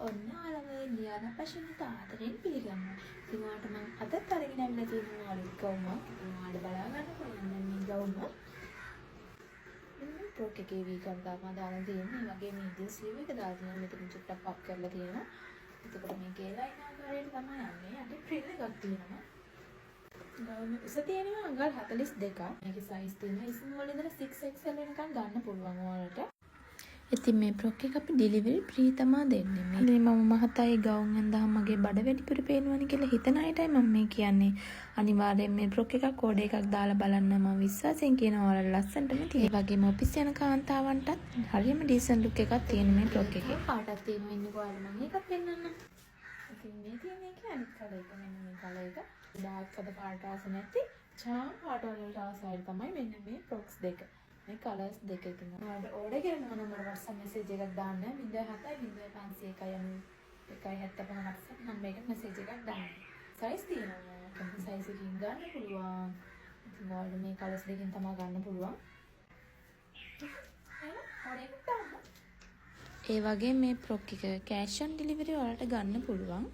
ඔන්න ආලම ඉන්දියානු පැෂන් තාතරෙන් පිළිගන්නවා. ඉතින් ඔයාලට මම අදත් අරගෙන ඇවිල්ලා තියෙනවා අලුත් ගවුමක්. ඉතින් ඔයාලට බලා ගන්න පුළුවන් මේ ගවුම. ටොක් එකේ වී එකක් දාලා තියෙනවා. මේ වගේ මීඩියම් ස්ලීව් එක දාලා තියෙනවා. මෙතන චුට්ටක් පප් කරලා තියෙනවා. එතකොට මේ ගේලා ඉන්න ආකාරයට තමයි යන්නේ. අද ප්‍රින්ට් එකක් තියෙනවා. ගවුම උස තියෙනවා අඟල් 42ක්. මේකේ සයිස් තියෙනවා ස්මෝල් ඉඳලා 6XL වෙනකන් ගන්න පුළුවන් ඔයාලට. ඉතින් මේ ෆ්‍රොක් එක අපි ඩෙලිවරි ෆ්‍රී තමා දෙන්නේ. මේ මම මහතයි ගවුම් ඇඳහම මගේ බඩ වැඩිපුර පේනවනේ කියලා හිතන අයටයි මම මේ කියන්නේ. අනිවාර්යෙන් මේ ෆ්‍රොක් එකක් කෝඩ් එකක් දාලා බලන්න මම විශ්වාසයෙන් කියනවා ඔයාලා ලස්සනටම තියෙන. ඒ වගේම ඔෆිස් යන කාන්තාවන්ටත් හරියම ඩීසන්ට් ලුක් එකක් තියෙන මේ ෆ්‍රොක් එකේ. පාටක් තියෙනවා ඉන්නේ ඔයාලා මම ඒකත් පෙන්නන්නම්. ඉතින් මේ තියෙන එකේ අනිත් කලර් එක මෙන්න මේ කලර් එක. ඩාර්ක් අද පාට ආස නැති චාම් පාට වලට ආසයි තමයි මෙන්න මේ ෆ්‍රොක්ස් දෙක. මේ කලර්ස් දෙක තියෙනවා. ඔයාලට ඕඩර් කරනවා නම් මට WhatsApp message එකක් දාන්න. 07 0501 175 WhatsApp නම්බර් එකට message එකක් දාන්න. size තියෙනවා. කැමති size එකකින් ගන්න පුළුවන්. ඉතින් ඔයාලට මේ කලර්ස් දෙකෙන් තමයි ගන්න පුළුවන්. ඒ වගේ මේ ෆ්‍රොක් එක cash on delivery ඔයාලට ගන්න පුළුවන්.